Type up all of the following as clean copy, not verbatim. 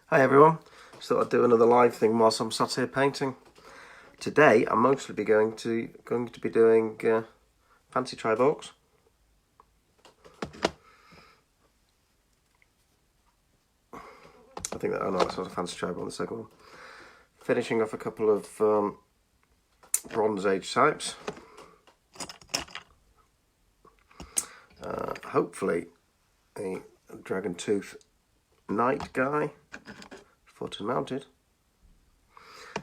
Hi everyone, just thought I'd do another live thing whilst I'm sat here painting. Today I'm mostly going to be doing fancy trivox. I think that, oh no, that's not a fancy trivox on the second one. Finishing off a couple of Bronze Age types. Hopefully a Dragon Tooth Knight guy, foot and mounted.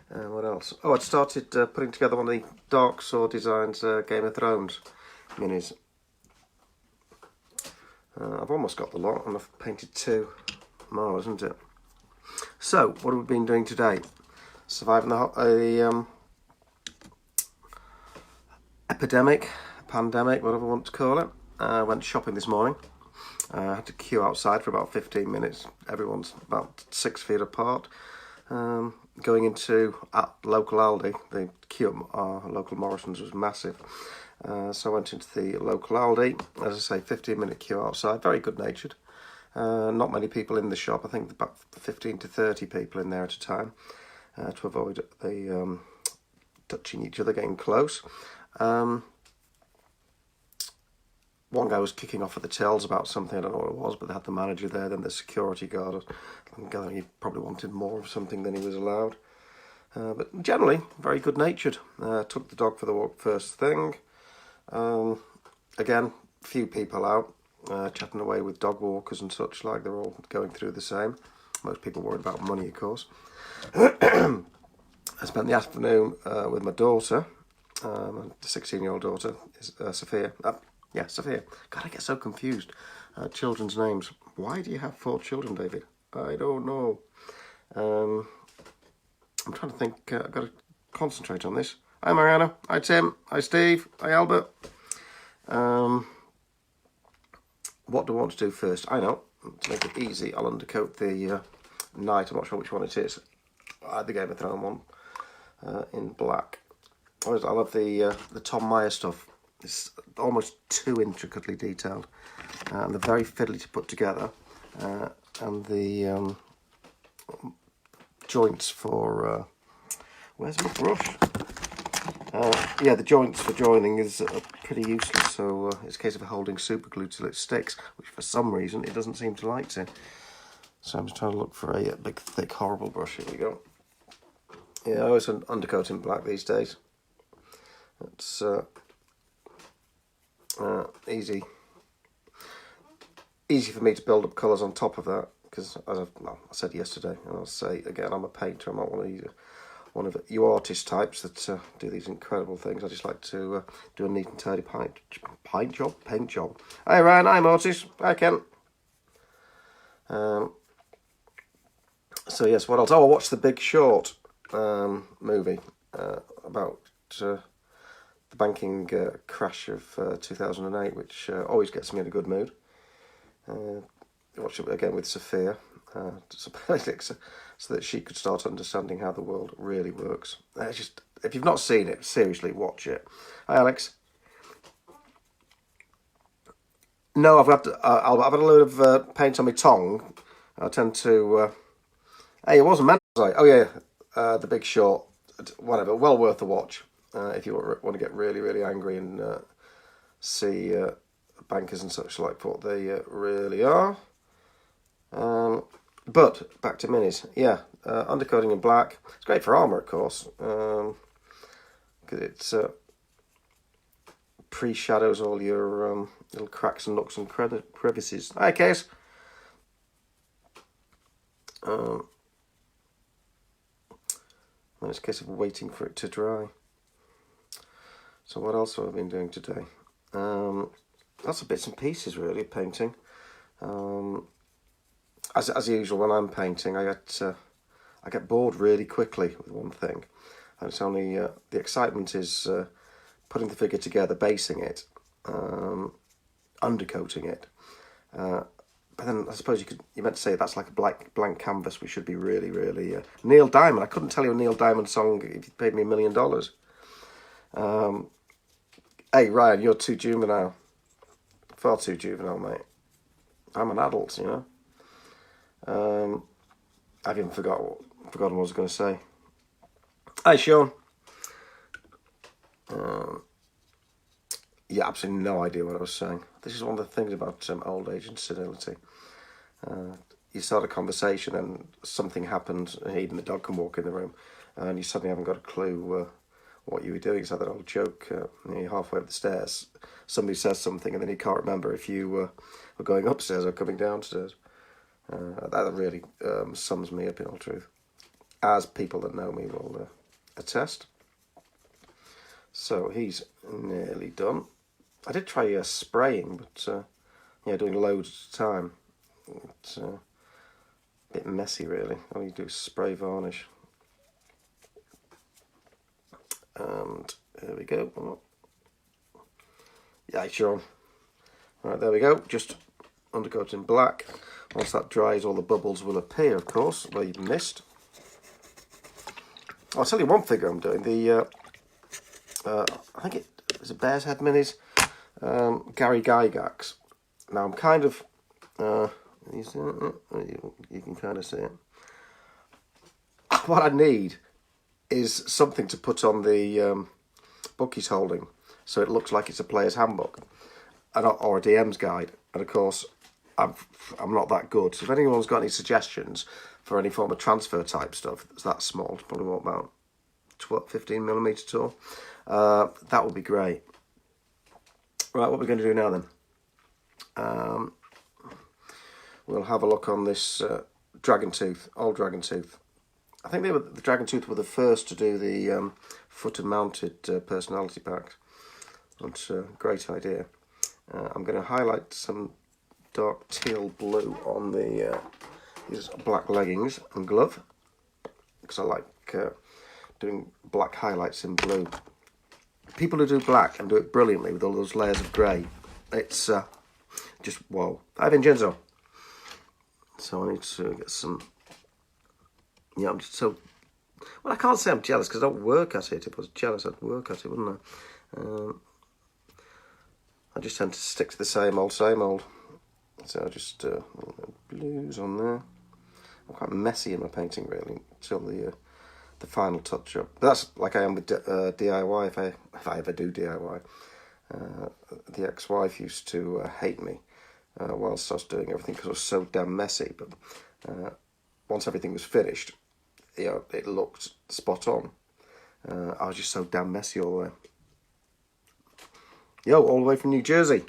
What else? Oh, I'd started putting together one of the Dark Sword Designs Game of Thrones minis. I've almost got the lot and I've painted two more, isn't it? So, what have we been doing today? Surviving the epidemic, pandemic, whatever you want to call it. Went shopping this morning. I had to queue outside for about 15 minutes. Everyone's about 6 feet apart. Going into local Aldi, the queue at our local Morrison's was massive. So I went into the local Aldi, as I say, 15-minute queue outside, very good-natured. Not many people in the shop, I think about 15 to 30 people in there at a time, to avoid the touching each other, getting close. One guy was kicking off at the tills about something, I don't know what it was, but they had the manager there, then the security guard. I'm gathering he probably wanted more of something than he was allowed. But generally, very good-natured. Took the dog for the walk first thing. Again, few people out, chatting away with dog walkers and such like. They're all going through the same. Most people worried about money, of course. I spent the afternoon with my daughter, the 16-year-old daughter, Sophia. Yeah, Sophia. God, I get so confused. Children's names. Why do you have 4 children, David? I don't know. I'm trying to think. I've got to concentrate on this. Hi, Mariana. Hi, Tim. Hi, Steve. Hi, Albert. What do I want to do first? I know. To make it easy, I'll undercoat the Knight. I'm not sure which one it is. I had the Game of Thrones one in black. I love the Tom Meyer stuff. It's almost too intricately detailed, and they're very fiddly to put together. And the joints for where's my brush? Yeah, the joints for joining is pretty useless. So it's a case of holding super glue till it sticks, which for some reason it doesn't seem to like to. So I'm just trying to look for a big, thick, horrible brush. Here we go. Yeah, I always undercoat in black these days. It's easy for me to build up colours on top of that, because as I said yesterday, and I'll say again, I'm a painter. I'm not one of you artist types that do these incredible things. I just like to do a neat and tidy paint job. Hi Ryan, I'm Otis. Hi Ken. So yes, what else? Oh, I watched The Big Short movie about the banking crash of 2008, which always gets me in a good mood. Watched it again with Sophia, so that she could start understanding how the world really works. Just, if you've not seen it, seriously, watch it. Hi, Alex. No, I've had a load of paint on my tongue. I tend to. Hey, it wasn't meant to say. Oh yeah, The Big Short. Whatever. Well worth a watch. If you want to get really, really angry and see bankers and such like what they really are. But back to minis. Yeah, undercoating in black. It's great for armour, of course, because it pre-shadows all your little cracks and nooks and crevices. Hi, Case. And it's a case of waiting for it to dry. So what else have I been doing today? Lots of bits and pieces, really, of painting. As usual, when I'm painting, I get bored really quickly with one thing, and it's only the excitement is putting the figure together, basing it, undercoating it. But then I suppose you meant to say that's like a blank canvas. We should be really, really Neil Diamond. I couldn't tell you a Neil Diamond song if you paid me $1 million. Hey Ryan, you're too juvenile. Far too juvenile, mate. I'm an adult, you know. I've even forgotten what I was going to say. Hi, Sean. Yeah, absolutely no idea what I was saying. This is one of the things about old age and senility. You start a conversation and something happened, and even the dog can walk in the room, and you suddenly haven't got a clue what you were doing. It's like that old joke, you're halfway up the stairs, somebody says something, and then you can't remember if you were going upstairs or coming downstairs. That really sums me up in all truth, as people that know me will attest. So he's nearly done. I did try spraying, but doing loads at a time. It's a bit messy, really. All you do is spray varnish. And there we go. Yeah, sure. Right, there we go. Just undercoat in black. Once that dries, all the bubbles will appear, of course, where you've missed. I'll tell you one figure I'm doing. I think it was a Bear's Head Minis. Gary Gygax. Now I'm kind of, you can kind of see it. What I need is something to put on the book he's holding, so it looks like it's a player's handbook, or a DM's guide. And of course, I'm not that good. So if anyone's got any suggestions for any form of transfer type stuff that's that small, it's probably about 15mm tall, that would be great. Right, what we're going to do now then? We'll have a look on this Dragon Tooth, old Dragon Tooth. I think the Dragon Tooth were the first to do the footer-mounted personality packs. That's a great idea. I'm going to highlight some dark teal blue on these black leggings and glove, because I like doing black highlights in blue. People who do black and do it brilliantly with all those layers of grey, it's just whoa. Hi, Vincenzo. So I need to get some. Yeah, I'm just so. Well, I can't say I'm jealous because I don't work at it. If I was jealous, I'd work at it, wouldn't I? I just tend to stick to the same old, same old. So I just blues on there. I'm quite messy in my painting, really, until the final touch up. But that's like I am with DIY. If I ever do DIY, the ex-wife used to hate me whilst I was doing everything because I was so damn messy. But once everything was finished, it looked spot on. I was just so damn messy all the way. Yo, all the way from New Jersey.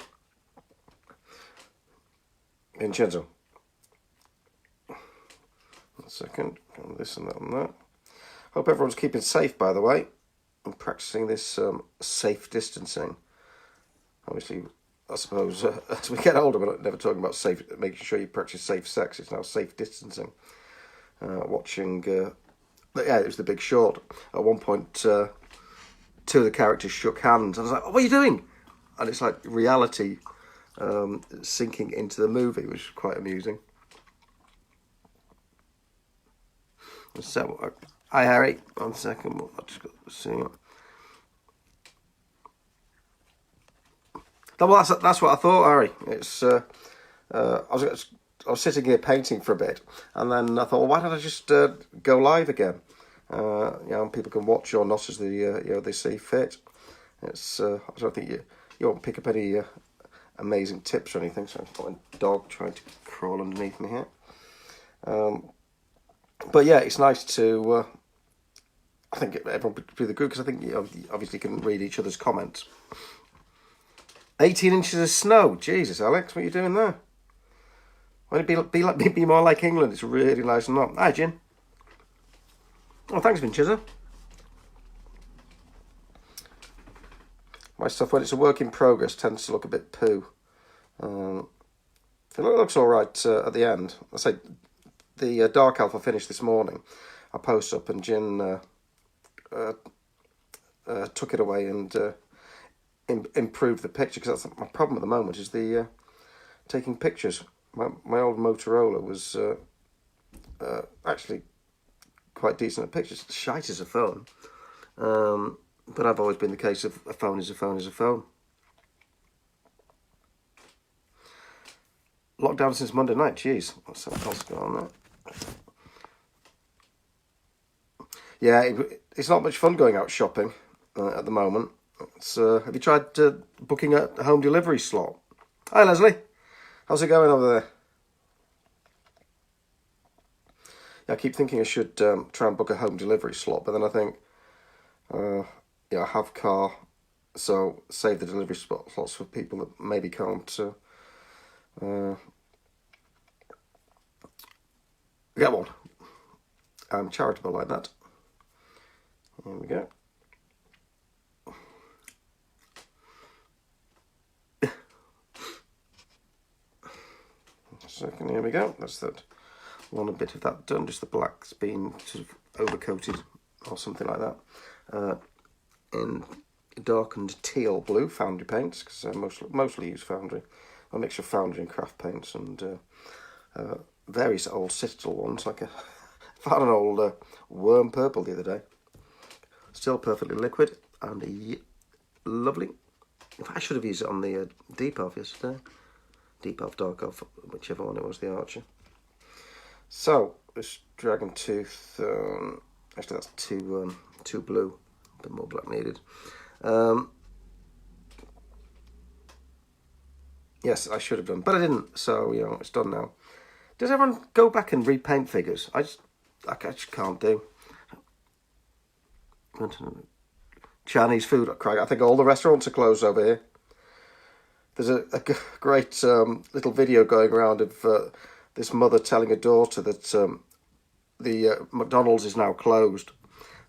Vincenzo. 1 second. This and that and that. Hope everyone's keeping safe, by the way. I'm practicing this safe distancing. Obviously, I suppose as we get older, we're never talking about safe, making sure you practice safe sex. It's now safe distancing. Watching, it was The Big Short. At one point, two of the characters shook hands. And I was like, oh, what are you doing? And it's like reality sinking into the movie, which is quite amusing. So, hi, Harry. 1 second. I've just got to see it. Well, that's what I thought, Harry. It's I was sitting here painting for a bit, and then I thought, well, why don't I just go live again? And people can watch or not as they see fit. It's I don't think you won't pick up any amazing tips or anything. So I've got a dog trying to crawl underneath me here. But yeah, it's nice to. I think everyone would be the group because I think you obviously can read each other's comments. 18 inches of snow. Jesus, Alex, what are you doing there? Why don't it be more like England? It's really nice and hot. Hi, Jin. Oh, thanks, Vincenzo. My stuff, when it's a work in progress, tends to look a bit poo. It looks all right at the end. I say the Dark Elf I finished this morning. I post up and Jin took it away and improved the picture, because that's my problem at the moment is the taking pictures. My old Motorola was actually quite decent at pictures. Shite as a phone. But I've always been the case of a phone is a phone is a phone. Lockdown since Monday night, jeez. What's going on there? Yeah, it's not much fun going out shopping at the moment. Have you tried booking a home delivery slot? Hi, Leslie. How's it going over there? Yeah, I keep thinking I should try and book a home delivery slot, but then I think, yeah, I have car, so save the delivery slots for people that maybe can't get one. I'm charitable like that. Here we go. Second, here we go. That's that one, a bit of that done. Just the black's been sort of overcoated or something like that. In darkened teal blue foundry paints, because I mostly use foundry. A mixture of foundry and craft paints, and various old Citadel ones. Like I found an old worm purple the other day. Still perfectly liquid and lovely. In fact, I should have used it on the Deep Elf yesterday. Deep Elf, Dark Elf, whichever one it was, the Archer. So, this Dragon Tooth, actually that's too blue, a bit more black needed. Yes, I should have done, but I didn't, so, you know, it's done now. Does everyone go back and repaint figures? I just can't do. Chinese food, Craig. I think all the restaurants are closed over here. There's a great little video going around of this mother telling her daughter that the McDonald's is now closed,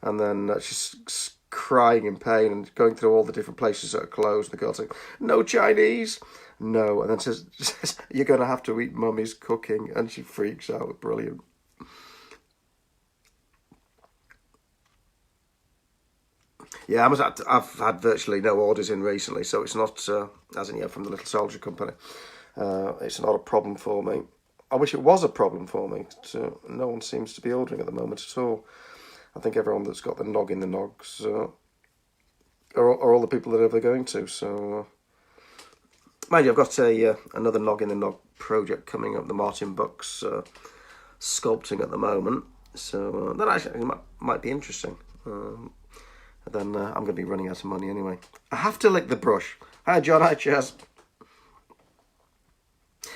and then she's crying in pain and going through all the different places that are closed. The girl's saying, "No Chinese, no," and then says, "You're going to have to eat Mummy's cooking," and she freaks out. Brilliant. Yeah, I've had virtually no orders in recently, so it's not, as in yet from the Little Soldier Company. It's not a problem for me. I wish it was a problem for me. No one seems to be ordering at the moment at all. I think everyone that's got the nog in the nogs are all the people that are ever going to. So, mind you, I've got another nog in the nog project coming up, the Martin Bucks sculpting at the moment. So that actually might be interesting. Then I'm going to be running out of money anyway. I have to lick the brush. Hi, John. Hi, Chaz.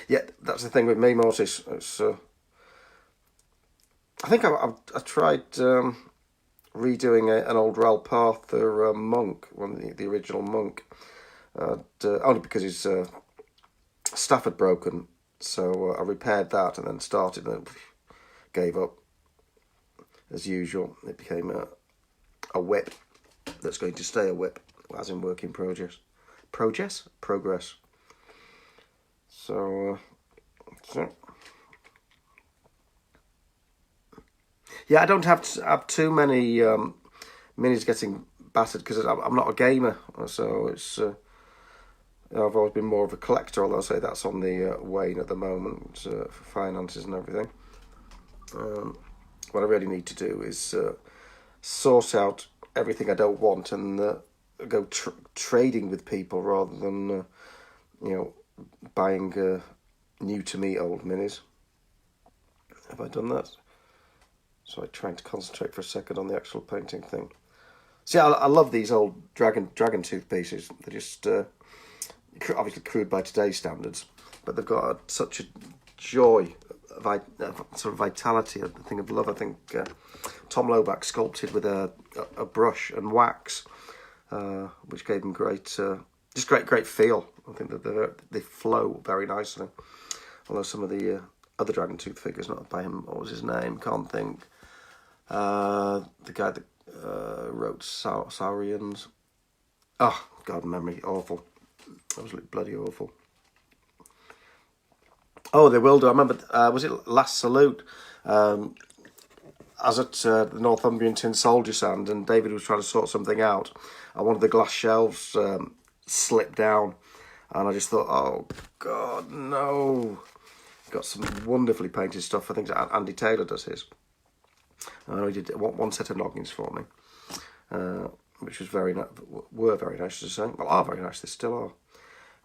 Yeah, that's the thing with me, Mortis. It's, I think I tried redoing an old Ralph Parther monk, the original monk, only because his staff had broken. So I repaired that and then started and gave up. As usual, it became a whip. That's going to stay a whip, as in work in progress. Progress. So, yeah, I don't have too many minis getting battered because I'm not a gamer. So it's I've always been more of a collector. Although I say that's on the wane at the moment for finances and everything. What I really need to do is sort out everything I don't want and go trading with people rather than buying new to me old minis. Have I done that? So I'm trying to concentrate for a second on the actual painting thing. See, I love these old dragon tooth pieces. They're just obviously crude by today's standards, but they've got such a joy, sort of vitality, a thing of love. I think Tom Loback sculpted with a brush and wax, which gave them great feel. I think that they flow very nicely. Although some of the other Dragon Tooth figures, not by him, what was his name? Can't think. The guy that wrote Saurians. Oh, God, memory, awful. Absolutely bloody awful. Oh, they will do. I remember, was it Last Salute? As at the Northumbrian Tin Soldier Stand, and David was trying to sort something out, and one of the glass shelves slipped down, and I just thought, oh, God, no. Got some wonderfully painted stuff. I think Andy Taylor does his. He did one set of noggins for me, which was were very nice to say. Well, are very nice. They still are.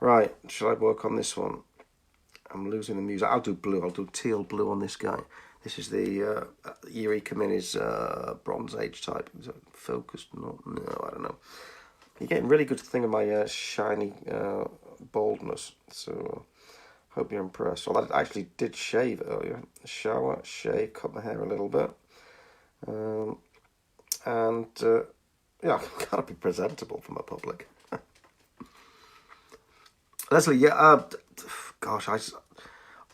Right, shall I work on this one? I'm losing the music. I'll do blue. I'll do teal blue on this guy. This is the Eureka Mini's Bronze Age type. Is it focused? No, I don't know. You're getting really good thing of my shiny baldness, so hope you're impressed. Well, I actually did shave earlier. Shower, shave, cut my hair a little bit. And yeah, I've got to be presentable for my public. Leslie, yeah, gosh,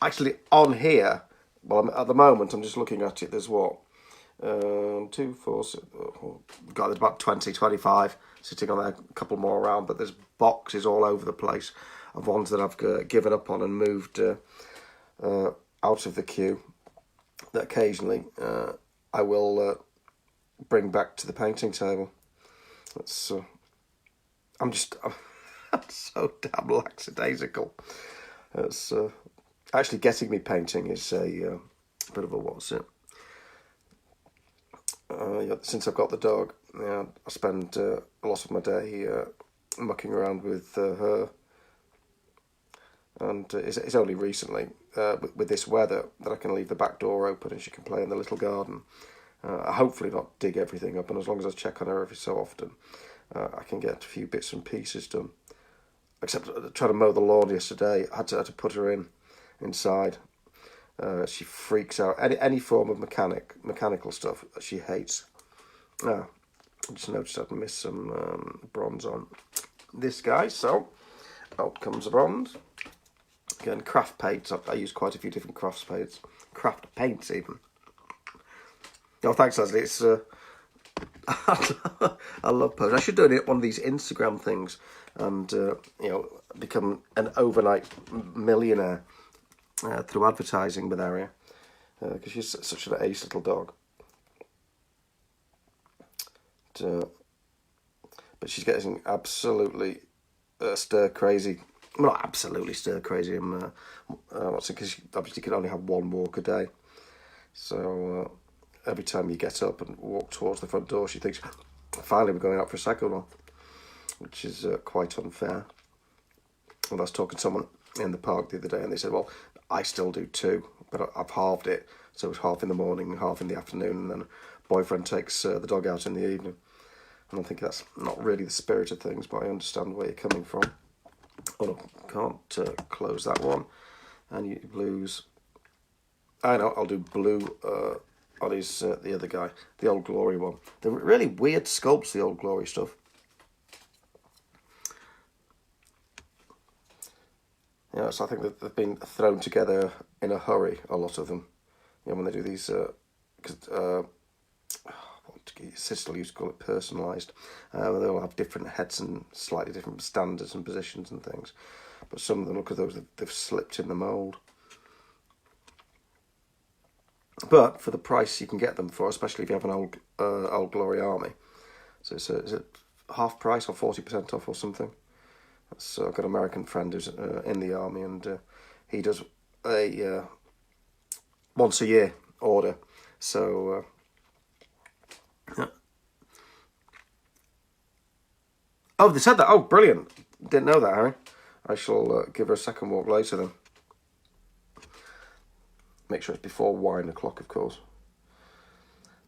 actually on here, well, at the moment, I'm just looking at it, there's what? 2, 4, 6, God, there's about 20, 25 sitting on there, a couple more around, but there's boxes all over the place of ones that I've given up on and moved out of the queue that occasionally I will bring back to the painting table. That's I'm so damn lackadaisical. It's actually getting me painting is a bit of a what's it. Yeah, since I've got the dog, yeah, I spend a lot of my day mucking around with her. And it's only recently, with this weather, that I can leave the back door open and she can play in the little garden. I hopefully not dig everything up, and as long as I check on her every so often, I can get a few bits and pieces done. Except trying to mow the lawn yesterday, I had to put her inside. She freaks out. Any form of mechanical stuff she hates. I just noticed I'd missed some bronze on this guy, so out comes the bronze. Again, craft paints. I use quite a few different craft paints even. Oh, thanks, Leslie. It's I love posing. I should do one of these Instagram things and become an overnight millionaire through advertising with Aria, because she's such an ace little dog. But she's getting absolutely stir crazy. Well, not absolutely stir crazy. Because she obviously can only have one walk a day. So every time you get up and walk towards the front door, she thinks, finally we're going out for a second one, which is quite unfair. And I was talking to someone in the park the other day, and they said, well, I still do too, but I've halved it. So it's half in the morning and half in the afternoon, and then boyfriend takes the dog out in the evening. And I think that's not really the spirit of things, but I understand where you're coming from. Oh no, can't close that one. And you blues. I know, I'll do blue on his the other guy, the Old Glory one. They're really weird sculpts, the Old Glory stuff. Yeah, so I think that they've been thrown together in a hurry, a lot of them. You know, when they do these, what Sister used to call it personalised, where they all have different heads and slightly different standards and positions and things. But some of them look as though they've slipped in the mould. But for the price you can get them for, especially if you have an Old Glory army. So is it half price or 40% off or something? So I've got an American friend who's in the army, and he does a once a year order. So yeah. Oh, they said that. Oh, brilliant! Didn't know that, Harry. I shall give her a second walk later then. Make sure it's before wine o'clock, of course.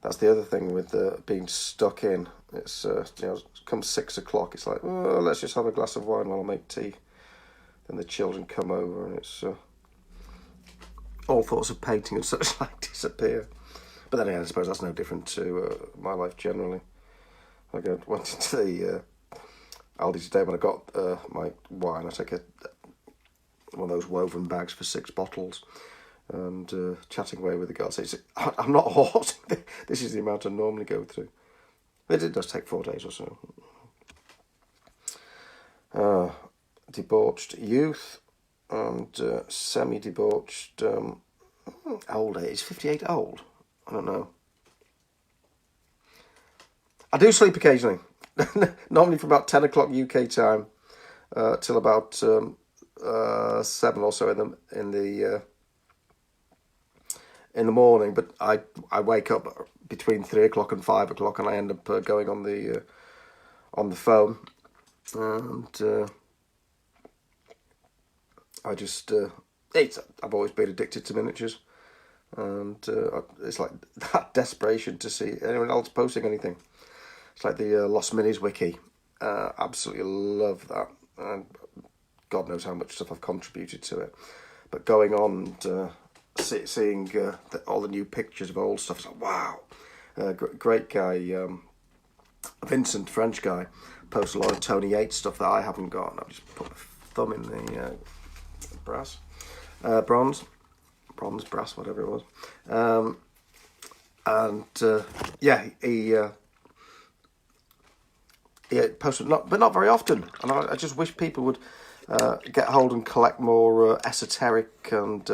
That's the other thing with being stuck in. It's come 6 o'clock. It's like, oh, let's just have a glass of wine while I make tea. Then the children come over, and it's all thoughts of painting and such like disappear. But then again, I suppose that's no different to my life generally. I went into the Aldi today when I got my wine. I take one of those woven bags for 6 bottles. And chatting away with the girls. I'm not hoarding. This is the amount I normally go through. But it does take 4 days or so. Debauched youth and semi-debauched old age. Is 58 old? I don't know. I do sleep occasionally. Normally from about 10 o'clock UK time till about 7 or so in the morning, but I wake up between 3 o'clock and 5 o'clock, and I end up going on the phone, and I just I've always been addicted to miniatures. and it's like that desperation to see anyone else posting anything. It's like the Lost Minis wiki. Absolutely love that, and God knows how much stuff I've contributed to it. But going on and seeing all the new pictures of old stuff, it's like, wow. Great guy, Vincent, French guy, posts a lot of Tony Yates stuff that I haven't got. I've just put my thumb in the bronze, brass, whatever it was. He posted, but not very often. And I just wish people would get hold and collect more esoteric and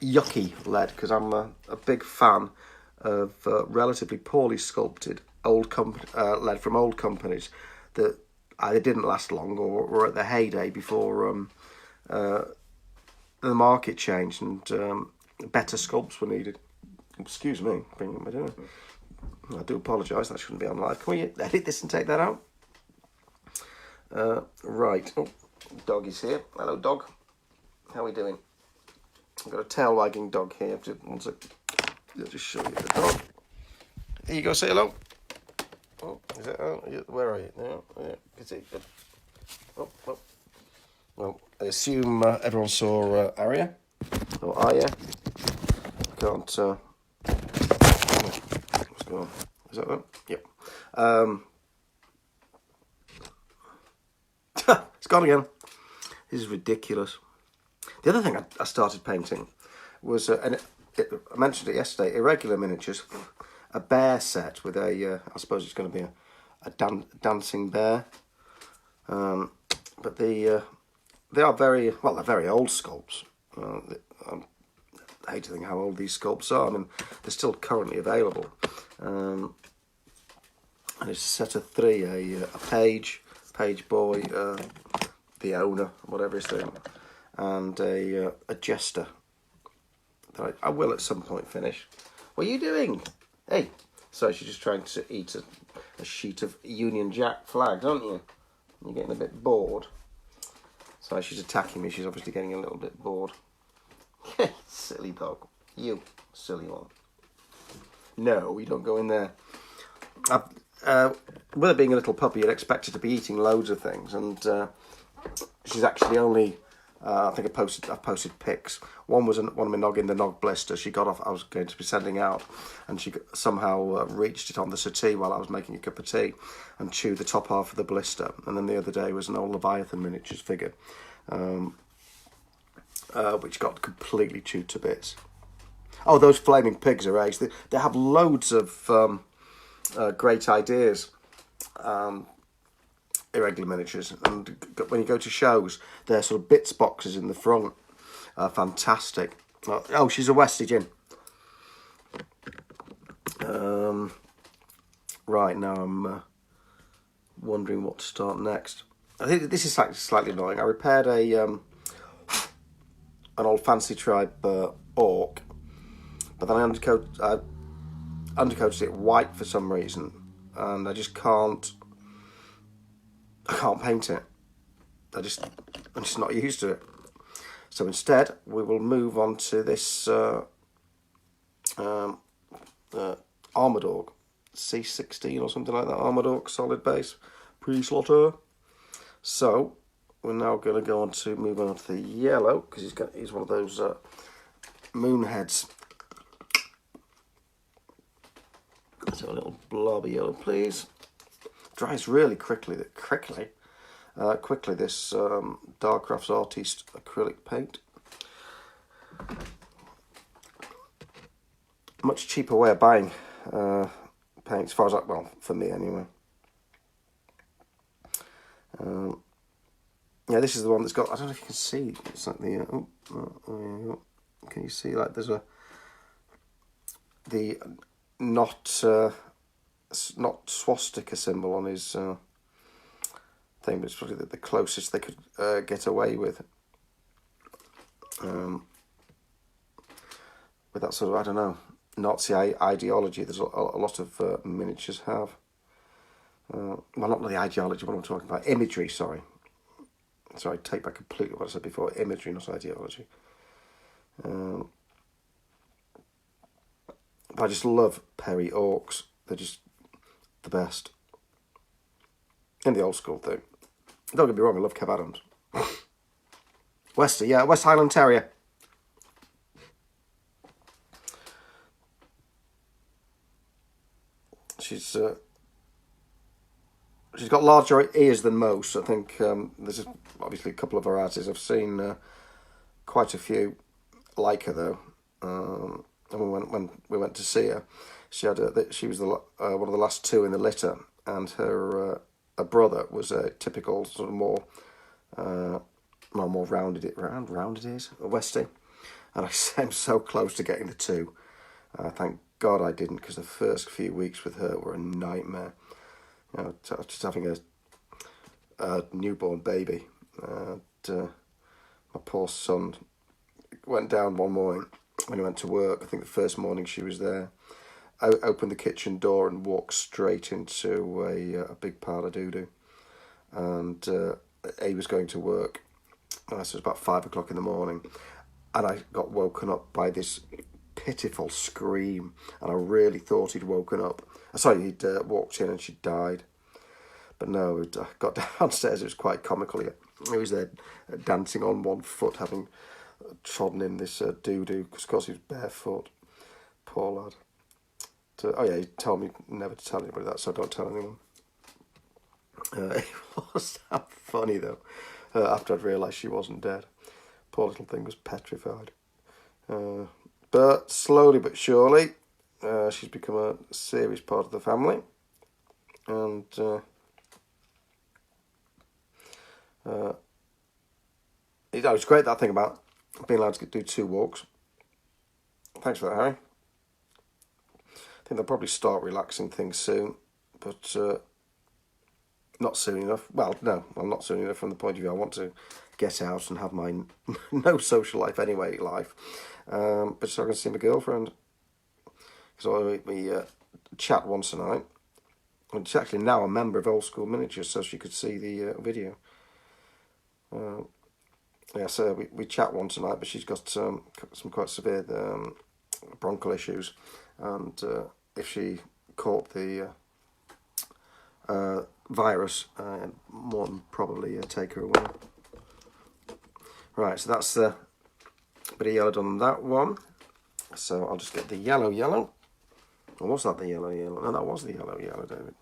yucky lead, because I'm a big fan of relatively poorly sculpted lead from old companies that either didn't last long or were at their heyday before the market changed and better sculpts were needed. Excuse me, bringing up my dinner. I do apologise, that shouldn't be on live. Can we edit this and take that out? Right. Oh, dog is here. Hello, dog. How are we doing? I've got a tail wagging dog here. I'll just show you the dog. Here you go, say hello. Oh, is it? Oh, where are you? Yeah, can see. Oh. Well, I assume everyone saw Aria or Aya. Can't. What's going on? Is that one? Yep. It's gone again. This is ridiculous. The other thing I started painting was, I mentioned it yesterday, irregular miniatures. A bear set with a, I suppose it's going to be a dancing bear. But they are they're very old sculpts. I hate to think how old these sculpts are. I mean, they're still currently available. And it's a set of three, a page boy, the owner, whatever his name, and a jester that I will at some point finish. What are you doing? Hey, so she's just trying to eat a sheet of Union Jack flags, aren't you? You're getting a bit bored. So she's attacking me. She's obviously getting a little bit bored. Silly dog. You silly one. No, you don't go in there. With her being a little puppy, you'd expect her to be eating loads of things, and she's actually only. I think I've posted pics. One was one of my nog in the nog blister. She got off. I was going to be sending out, and she somehow reached it on the settee while I was making a cup of tea, and chewed the top half of the blister. And then the other day was an old Leviathan miniatures figure, which got completely chewed to bits. Oh, those flaming pigs are ace. They have loads of great ideas. Irregular miniatures, and when you go to shows, they're sort of bits boxes in the front. Fantastic. Oh, she's a Westie Gin. Right, now I'm wondering what to start next. I think this is slightly annoying. I repaired an old Fancy Tribe orc, but then I undercoated it white for some reason, and I just can't paint it. I'm just not used to it. So instead, we will move on to this Armoured Orc, C16 or something like that. Armoured Orc, solid base, pre-slaughter. So we're now going to move on to the yellow, because he's one of those moon heads. So a little blob of yellow, please. Dries really quickly. This Darkrafts Artiste acrylic paint. Much cheaper way of buying paint, as far as for me anyway. Yeah, this is the one that's got. I don't know if you can see. It's like the. Can you see? Like there's the not swastika symbol on his thing, but it's probably the closest they could get away with that sort of, I don't know, Nazi ideology. There's a lot of miniatures have. Well, not the ideology, what I'm talking about. Imagery, sorry. Sorry, take back completely what I said before. Imagery, not ideology. I just love Perry Orcs. They're just the best. In the old school thing. Don't get me wrong, I love Kev Adams. Westie, yeah, West Highland Terrier. She's got larger ears than most. I think there's obviously a couple of varieties. I've seen quite a few like her though. And when we went to see her, she was one of the last two in the litter, and her brother was a typical sort of more rounded ears, a Westie, and I'm so close to getting the two. Thank God I didn't, because the first few weeks with her were a nightmare. You know, just having a newborn baby. My poor son went down one morning when he went to work. I think the first morning she was there. I opened the kitchen door and walked straight into a big pile of doo-doo. And he was going to work. So it was about 5 o'clock in the morning. And I got woken up by this pitiful scream. And I really thought he'd woken up. Sorry, he'd walked in and she'd died. But no, I got downstairs. It was quite comical. He was there dancing on one foot, having trodden in this doo-doo, because of course he was barefoot. Poor lad. Oh yeah, he told me never to tell anybody that, so don't tell anyone. It was that funny though, after I'd realised she wasn't dead. Poor little thing was petrified. But slowly but surely, she's become a serious part of the family. And it's great, that thing about being allowed to do 2 walks. Thanks for that, Harry. I think they'll probably start relaxing things soon, but not soon enough. Well, no, I'm not soon enough from the point of view I want to get out and have my no social life anyway life. But so I can see my girlfriend. So we chat once a night. And she's actually now a member of Old School Miniatures, so she could see the video. Yeah, so we chat once a night, but she's got some quite severe bronchial issues, and if she caught the virus, more than probably take her away. Right, so that's a bit of yellow done on that one. So I'll just get the yellow. Or was that the yellow? No, that was the yellow, David.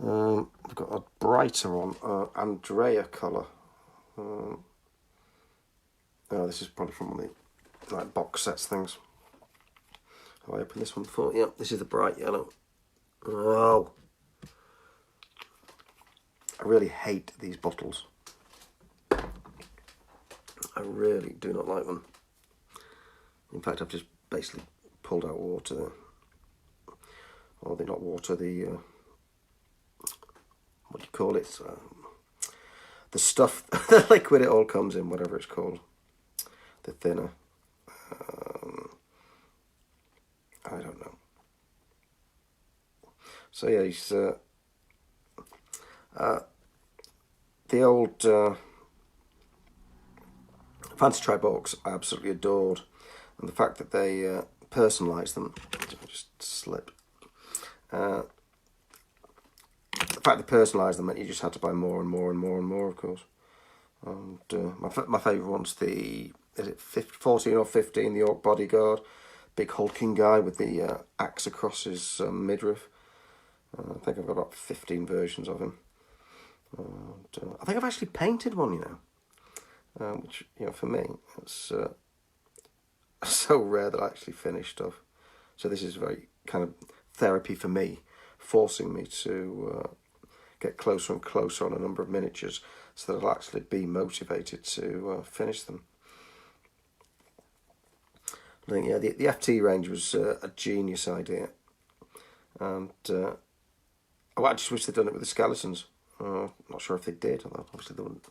I've got a brighter one, Andrea colour. Oh, this is probably from one of the box sets things. Have I opened this one before? Yep, this is the bright yellow. Oh, I really hate these bottles. I really do not like them. In fact, I've just basically pulled out water. Or they're not water, the what do you call it? The stuff, the liquid it all comes in, whatever it's called. The thinner. I don't know. So yeah, he's the old Fancy Tribe Orcs I absolutely adored, and the fact that they personalised them. Just slip. The fact they personalised them meant you just had to buy more and more and more and more, of course. And my favourite one's is it 14 or 15, the Orc Bodyguard, big hulking guy with the axe across his midriff. I think I've got about 15 versions of him. And, I think I've actually painted one, which for me it's so rare that I actually finish stuff. So this is very kind of therapy for me, forcing me to get closer and closer on a number of miniatures so that I'll actually be motivated to finish them. I think, the FT range was a genius idea, and I just wish they'd done it with the skeletons. Not sure if they did. Obviously they wouldn't.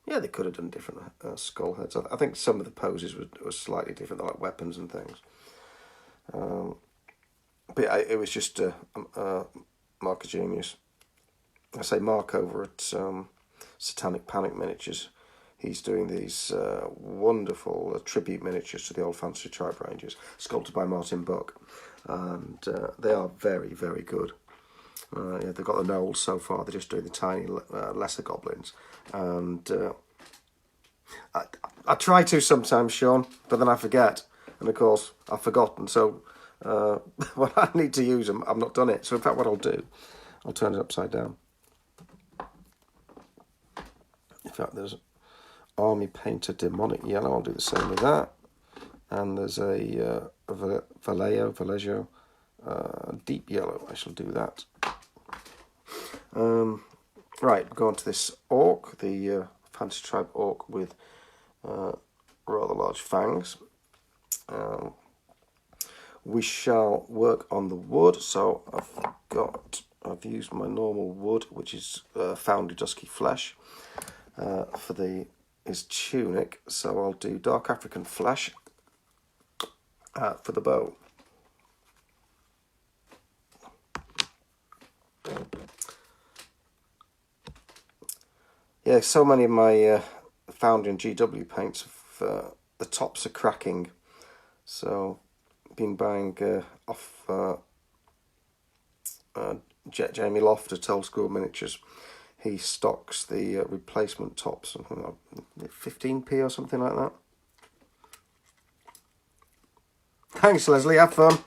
Yeah, they could have done different skull heads. I think some of the poses were slightly different, like weapons and things. But yeah, it was just Mark a genius. I say Mark over at Satanic Panic Miniatures. He's doing these wonderful tribute miniatures to the old Fantasy Tribe Rangers, sculpted by Martin Buck, and they are very, very good. Yeah, they've got the gnolls so far. They're just doing the tiny lesser goblins, and I try to sometimes, Sean, but then I forget, and of course I've forgotten. So when I need to use them, I've not done it. So in fact, what I'll do, I'll turn it upside down. In fact, there's Army Painter Demonic Yellow. I'll do the same with that. And there's a Vallejo Deep Yellow. I shall do that. Right, we'll go on to this orc, the Fantasy Tribe orc with rather large fangs. We shall work on the wood. So I've used my normal wood, which is Foundry Dusky Flesh, for his tunic. So I'll do Dark African Flesh for the bow. Yeah, so many of my Foundry and GW paints, the tops are cracking. So I've been buying off Jamie Loftus, Old School Miniatures. He stocks the replacement tops, something like 15p or something like that. Thanks, Leslie. Have fun.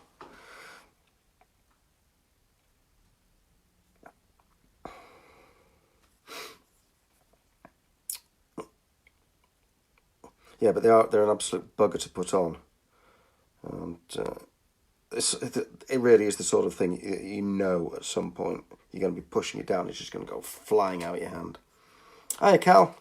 Yeah, but they're an absolute bugger to put on, and it really is the sort of thing you know at some point you're going to be pushing it down. It's just going to go flying out of your hand. Hiya, Cal.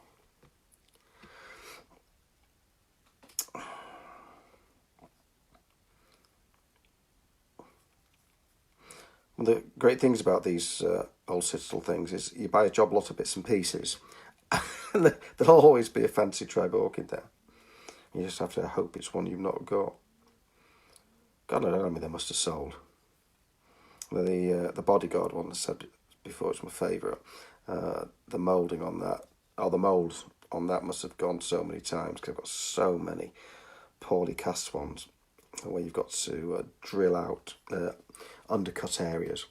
One of the great things about these old Citadel things is you buy a job lot of bits and pieces, and there'll always be a Fantasy Tribe orc in there. You just have to hope it's one you've not got. God knows how many they must have sold. The Bodyguard one, I said before, it's my favourite. The moulding on that, or the moulds on that must have gone so many times, because I've got so many poorly cast ones where you've got to drill out undercut areas.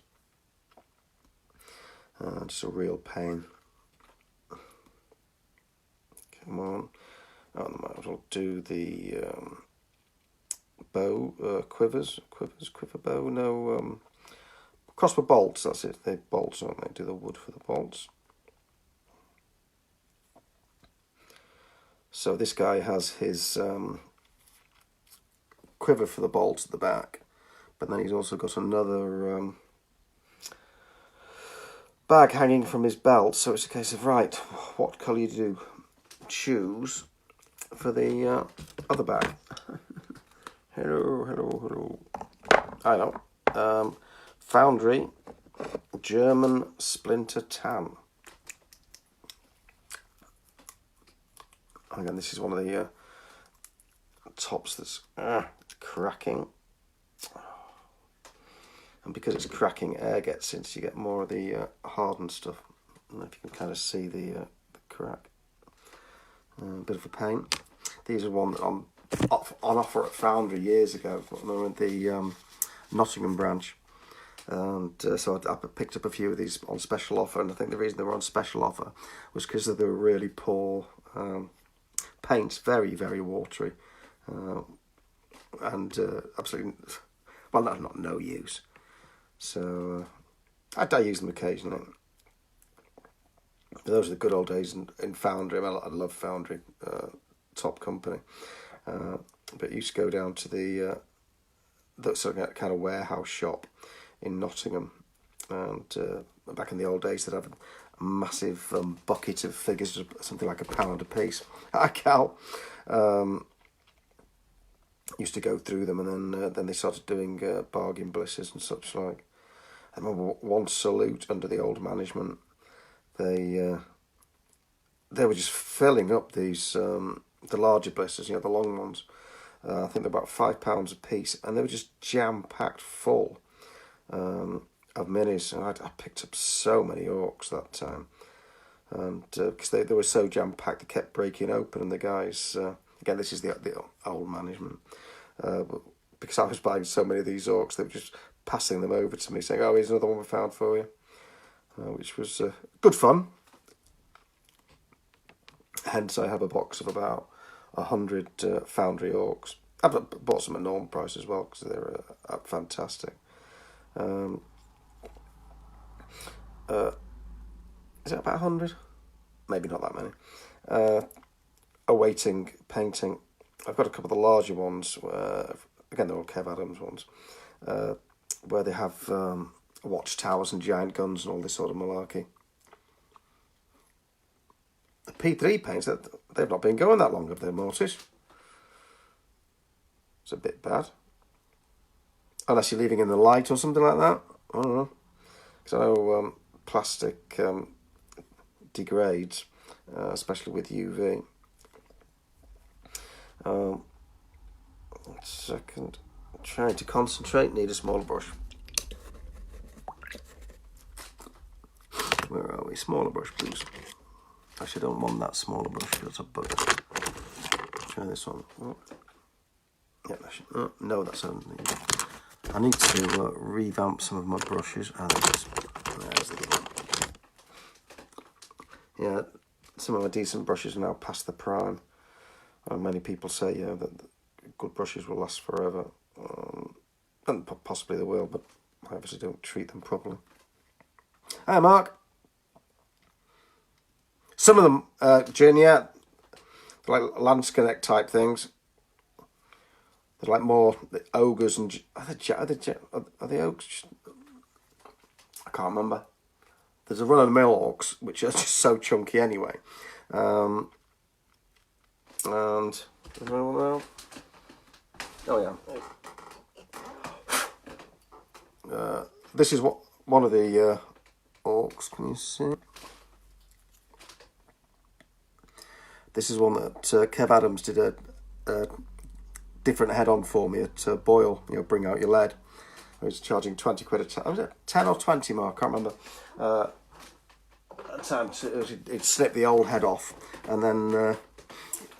Just a real pain. Come on. I might as well do the bow, quiver bow, no, crossbow bolts, that's it, they're bolts, aren't they? Do the wood for the bolts. So this guy has his quiver for the bolts at the back, but then he's also got another bag hanging from his belt, so it's a case of, right, what colour you do choose for the other bag. hello. I know. Foundry German Splinter Tan. Again, this is one of the tops that's cracking. And because it's cracking, air gets in, so you get more of the hardened stuff. I don't know if you can kind of see the crack. A bit of a pain. These are one on offer at Foundry years ago. They were at the Nottingham branch, and so I picked up a few of these on special offer. And I think the reason they were on special offer was because they were really poor paints, very, very watery, and absolutely, well, not no use. So I use them occasionally. Those are the good old days in Foundry. I love Foundry, top company. But used to go down to the sort of kind of warehouse shop in Nottingham, and back in the old days, they'd have a massive bucket of figures, something like £1 a piece. Hi, Cal. Used to go through them, and then they started doing bargain blisses and such like. I remember one salute under the old management. They were just filling up these the larger blisters, the long ones. I think they're about £5 a piece, and they were just jam-packed full of minis. And I picked up so many orcs that time. and because they were so jam-packed, they kept breaking open, and the guys, again, this is the old management, but because I was buying so many of these orcs, they were just passing them over to me, saying, oh, here's another one we found for you, which was good fun. Hence, I have a box of about 100 Foundry orcs. I've bought some at normal price as well, because they're fantastic. Is it about 100? Maybe not that many. Awaiting painting. I've got a couple of the larger ones. Again, they're all Kev Adams ones. Where they have watchtowers and giant guns and all this sort of malarkey. The P3 paints, they've not been going that long, have they, Mortis? It's a bit bad. Unless you're leaving in the light or something like that. I don't know. Because I know plastic degrades, especially with UV. 1 second. I'm trying to concentrate. Need a smaller brush. Where are we? Smaller brush, please. Actually, I don't want that smaller brush. That's a bugger. Try this one. Oh. Yeah, that should, oh, no, that's only. I need to revamp some of my brushes. There's the one. Yeah, some of my decent brushes are now past the prime. Many people say, yeah, that good brushes will last forever. And possibly they will, but I obviously don't treat them properly. Hi, Mark. Some of them, Jin, yeah, they're like Lance type things. They're like more the ogres and are they oaks? I can't remember. There's a run-of-the-mill orcs which are just so chunky anyway. And is there anyone else? Oh yeah. This is what one of the orcs. Can you see? This is one that Kev Adams did a different head on for me at Boyle. You know, bring out your lead. I was charging 20 quid a time. Was it 10 or 20, Mark? I can't remember. At times it snipped the old head off, and then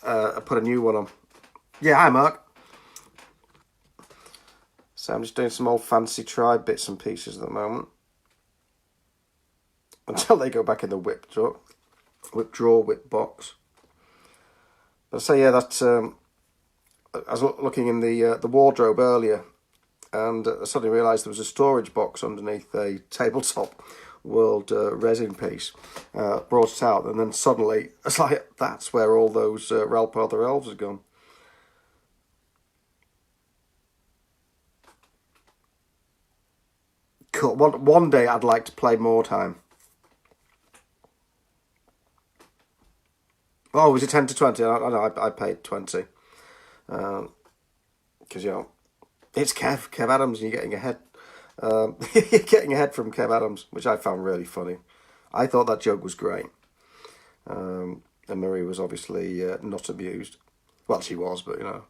I put a new one on. Yeah, hi, Mark. So I'm just doing some old fancy tribe bits and pieces at the moment, until they go back in the whip box. But so yeah, that I was looking in the wardrobe earlier, and I suddenly realised there was a storage box underneath a tabletop world resin piece. Brought it out, and then suddenly it's like that's where all those Ralph elves have gone. Cool. One day I'd like to play more time. Oh, was it 10 to 20? I know, I paid 20. Because, you know, it's Kev Adams, and you're getting ahead. You're getting ahead from Kev Adams, which I found really funny. I thought that joke was great. And Marie was obviously not amused. Well, she was, but, you know.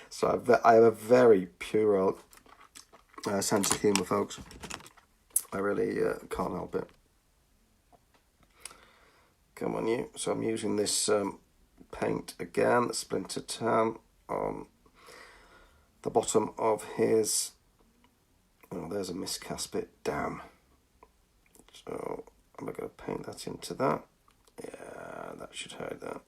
So I have a very puerile sense of humour, folks. I really can't help it. Come on, you. So I'm using this paint again, Splinter Tan, on the bottom of his... Oh, there's a miscast bit. Damn. So I'm going to paint that into that. Yeah, that should hide that.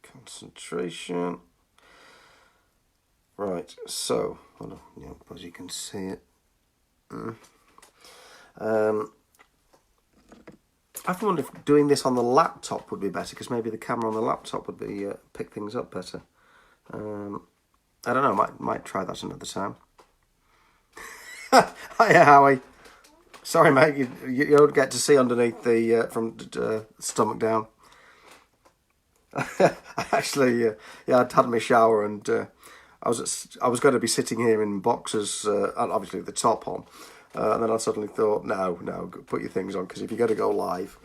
Concentration. Right, so, well, yeah, as you can see it. I often wonder if doing this on the laptop would be better, because maybe the camera on the laptop would be pick things up better. I don't know, might try that another time. Hiya, Howie. Sorry, mate, you don't get to see underneath the from stomach down. Actually, yeah, I'd had my shower, and I was going to be sitting here in boxers, and obviously the top on, and then I suddenly thought, no, put your things on, because if you're going to go live,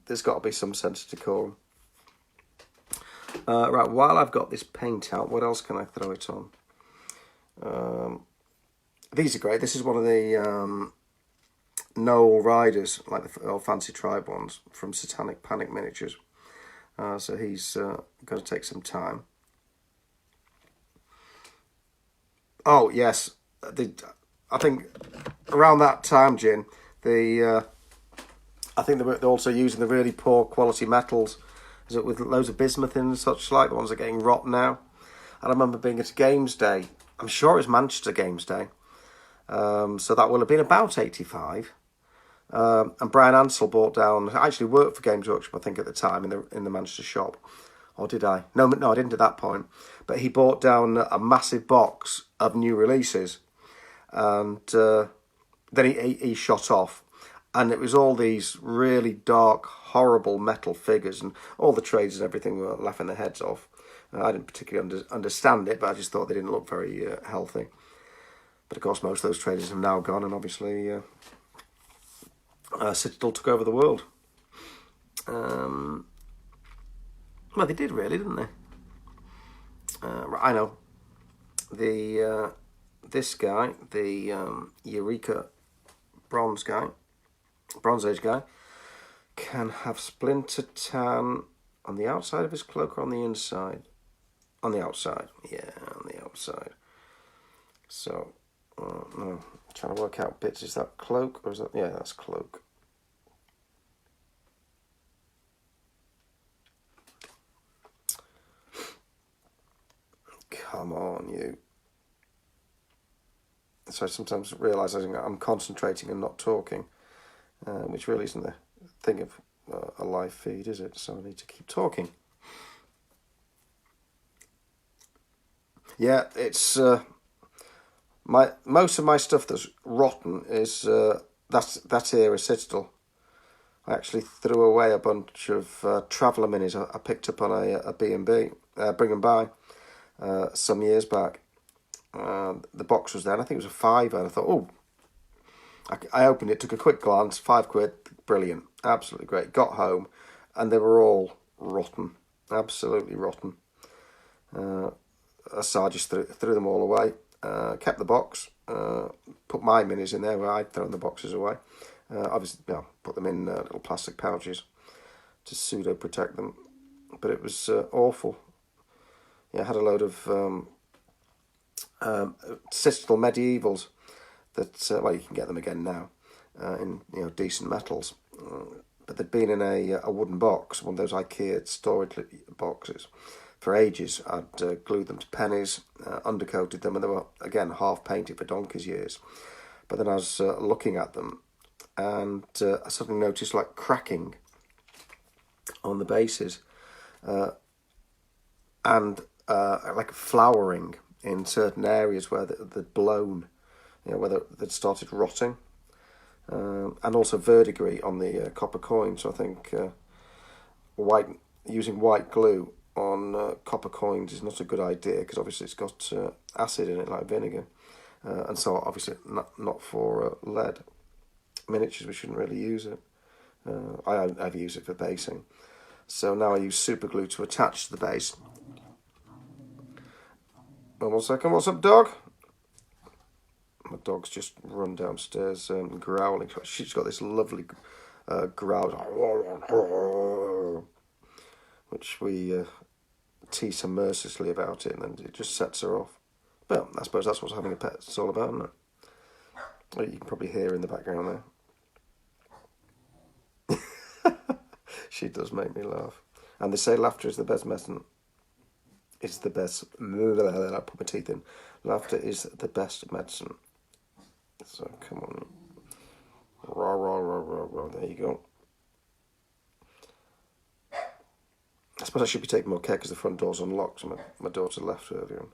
there's got to be some sense of decorum. Right, while I've got this paint out, what else can I throw it on? These are great. This is one of the Noel Riders, like the old Fancy Tribe ones from Satanic Panic Miniatures. So he's going to take some time. Oh yes, I think around that time, Jin, I think they're also using the really poor quality metals, with loads of bismuth and such like. The ones that are getting rotten now. And I remember being at a Games Day. I'm sure it was Manchester Games Day. So that will have been about 85. And Brian Ansell bought down. I actually worked for Games Workshop, I think, at the time in the Manchester shop. Or did I? No, I didn't at that point. But he bought down a massive box of new releases, and then he shot off. And it was all these really dark, horrible metal figures, and all the traders and everything were laughing their heads off. I didn't particularly understand it, but I just thought they didn't look very healthy. But of course, most of those traders have now gone, and obviously Citadel took over the world. Well, they did really, didn't they? I know. This guy, the Eureka Bronze Age guy, can have splinter tan on the outside of his cloak or on the inside. On the outside, yeah, on the outside. So, no, I'm trying to work out bits. Is that cloak or is that? Yeah, that's cloak. Come on, you. So I sometimes realise I'm concentrating and not talking, which really isn't the thing of a live feed, is it? So I need to keep talking. Yeah, it's most of my stuff that's rotten is that era Citadel. I actually threw away a bunch of Traveller minis I picked up on a B&B, Bring and Buy, some years back. The box was there, and I think it was a £5, and I thought, oh, I opened it, took a quick glance, £5, brilliant, absolutely great. Got home, and they were all rotten, absolutely rotten. So I just threw them all away, kept the box, put my minis in there where I'd thrown the boxes away. Obviously, put them in little plastic pouches to pseudo protect them, but it was awful. Yeah, I had a load of Citadel medievals that well, you can get them again now in decent metals, but they'd been in a wooden box, one of those IKEA storage boxes, for ages. I'd glued them to pennies, undercoated them, and they were again half painted for donkey's years. But then I was looking at them, and I suddenly noticed like cracking on the bases, and like flowering in certain areas where they'd blown, where they'd started rotting, and also verdigris on the copper coin. So I think using white glue on copper coins is not a good idea, because obviously it's got acid in it like vinegar, and so obviously not for lead miniatures. We shouldn't really use it. I've used it for basing, so now I use super glue to attach to the base. 1 second, what's up, dog? My dog's just run downstairs growling. She's got this lovely growl, which we tease her mercilessly about it, and then it just sets her off. But I suppose that's what having a pet is all about, isn't it? Well, you can probably hear in the background there. She does make me laugh. And they say laughter is the best medicine. It's the best. I put my teeth in. Laughter is the best medicine. So come on. Rah, rah, rah, rah, rah. There you go. I suppose I should be taking more care because the front door's unlocked. So my daughter left earlier.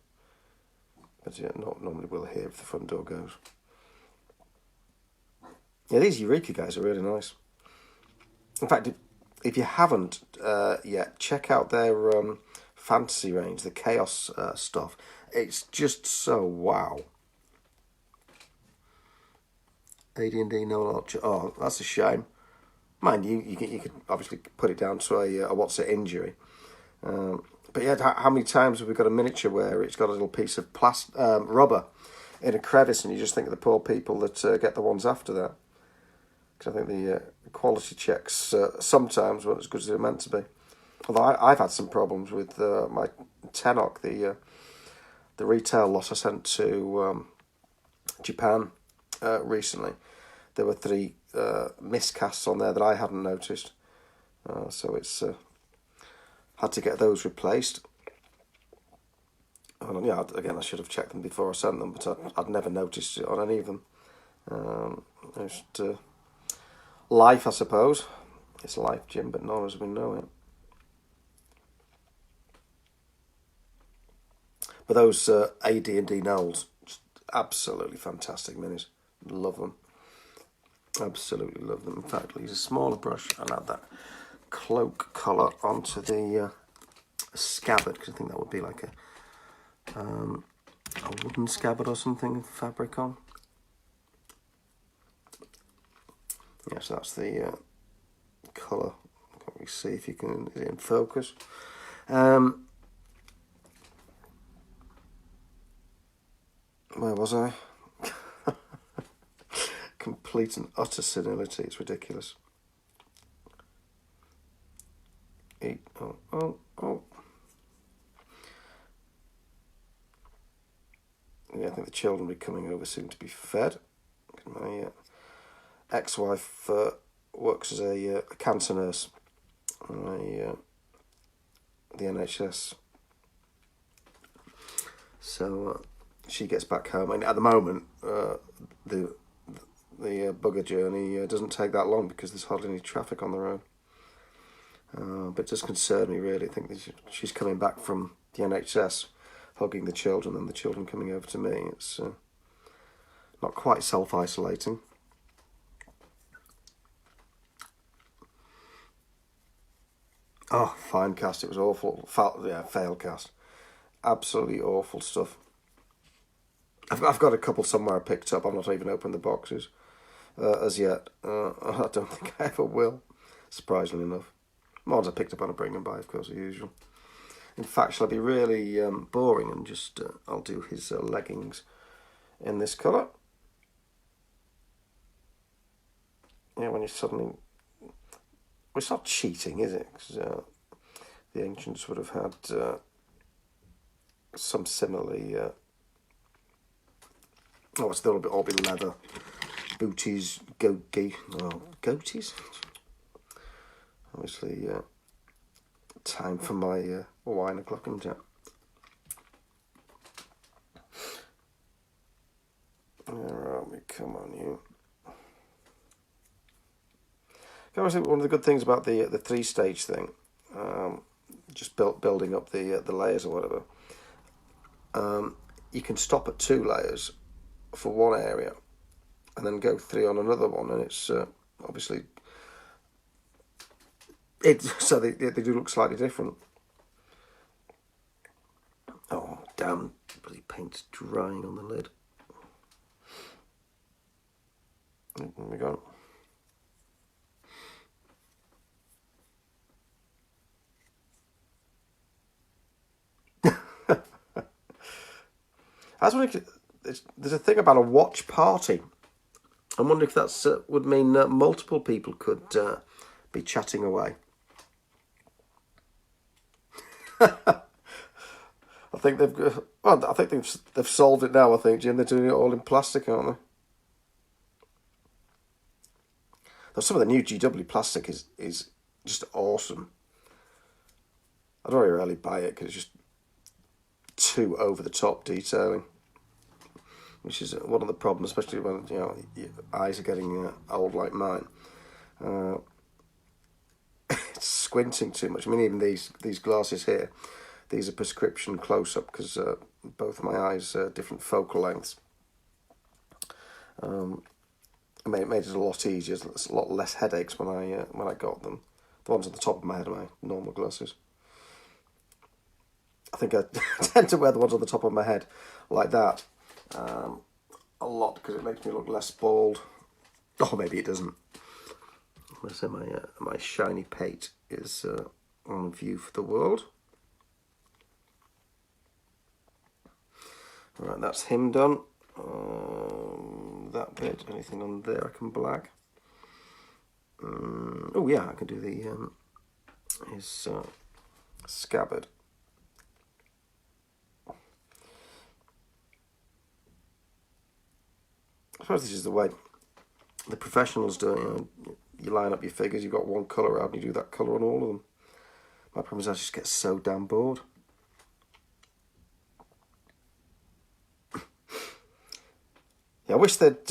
But yeah, normally we'll hear if the front door goes. Yeah, these Eureka guys are really nice. In fact, if you haven't yet, check out their fantasy range, the Chaos stuff. It's just so wow. AD&D no Archer. Oh, that's a shame. Mind you, you could obviously put it down to a what's it injury. But But yeah, how many times have we got a miniature where it's got a little piece of rubber in a crevice, and you just think of the poor people that get the ones after that? Because I think the quality checks sometimes weren't as good as they're meant to be. Although I've had some problems with my Tenok, the retail lot I sent to Japan recently. There were 3 miscasts on there that I hadn't noticed. So it's had to get those replaced. And yeah, again, I should have checked them before I sent them, but I'd never noticed it on any of them. Just life, I suppose. It's life, Jim, but not as we know it. But those AD&D Knolls, just absolutely fantastic minis. Love them. Absolutely love them. In fact, I'll use a smaller brush and add that cloak colour onto the scabbard, because I think that would be like a wooden scabbard or something, fabric on. Yeah, so that's the colour. Let me see if you can, is it in focus? Where was I? Complete and utter senility. It's ridiculous. Oh. Yeah, I think the children will be coming over soon to be fed. My ex-wife works as a cancer nurse on the NHS. So she gets back home, and at the moment the bugger journey doesn't take that long because there's hardly any traffic on the road. But it does concern me, really. I think that she's coming back from the NHS, hugging the children, and the children coming over to me. It's not quite self-isolating. Oh, fine cast. It was awful. Fail cast. Absolutely awful stuff. I've got a couple somewhere I picked up. I've not even opened the boxes as yet. I don't think I ever will, surprisingly enough. Ones I picked up on a bring and buy, of course, as usual. In fact, shall I be really boring and just I'll do his leggings in this colour. Yeah, when you suddenly... Well, it's not cheating, is it? 'Cause the ancients would have had some similarly... it's still all be leather. Booties, goatees? Obviously, time for my wine o'clock, isn't it? Alright, come on, you. Obviously, one of the good things about the 3-stage thing, just building up the layers or whatever, you can stop at 2 layers for one area, and then go 3 on another one, and it's obviously so they do look slightly different. Oh damn! Bloody paint's drying on the lid. There we go. I was wondering if there's a thing about a watch party. I wonder if that's would mean multiple people could be chatting away. I think they've solved it now. I think, Jim, they're doing it all in plastic, aren't they? Now, some of the new GW plastic is just awesome. I'd very rarely buy it because it's just too over the top detailing, which is one of the problems, especially when your eyes are getting old like mine. It's squinting too much. I mean, even these glasses here, these are prescription close-up because both my eyes are different focal lengths. It made it a lot easier. There's a lot less headaches when I got them. The ones on the top of my head are my normal glasses. I think I tend to wear the ones on the top of my head like that a lot because it makes me look less bald. Oh, maybe it doesn't. Let's say my shiny pate is on view for the world. Right, that's him done. That bit, anything on there I can black? Oh yeah, I can do the his scabbard. I suppose this is the way the professionals do it. You line up your figures, you've got one colour out and you do that colour on all of them. My problem is I just get so damn bored. Yeah, I wish they'd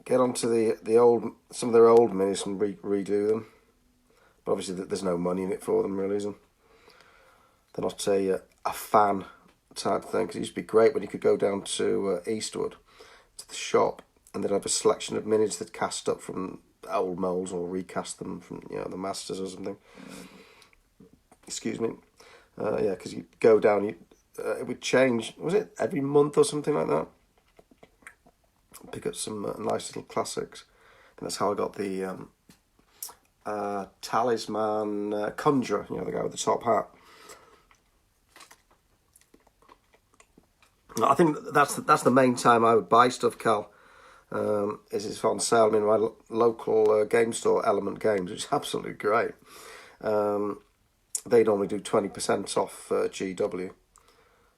get onto some of their old minis and redo them. But obviously there's no money in it for them, really, isn't there? They're not a fan type thing, because it used to be great when you could go down to Eastwood, to the shop, and they'd have a selection of minis that cast up from old molds or recast them from the Masters or something. Excuse me. Yeah, because you go down, it would change, was it every month or something like that? Pick up some nice little classics. And that's how I got the Talisman Conjurer, the guy with the top hat. I think that's the main time I would buy stuff, Cal. Is it's on sale in my local game store, Element Games, which is absolutely great. They normally do 20% off GW.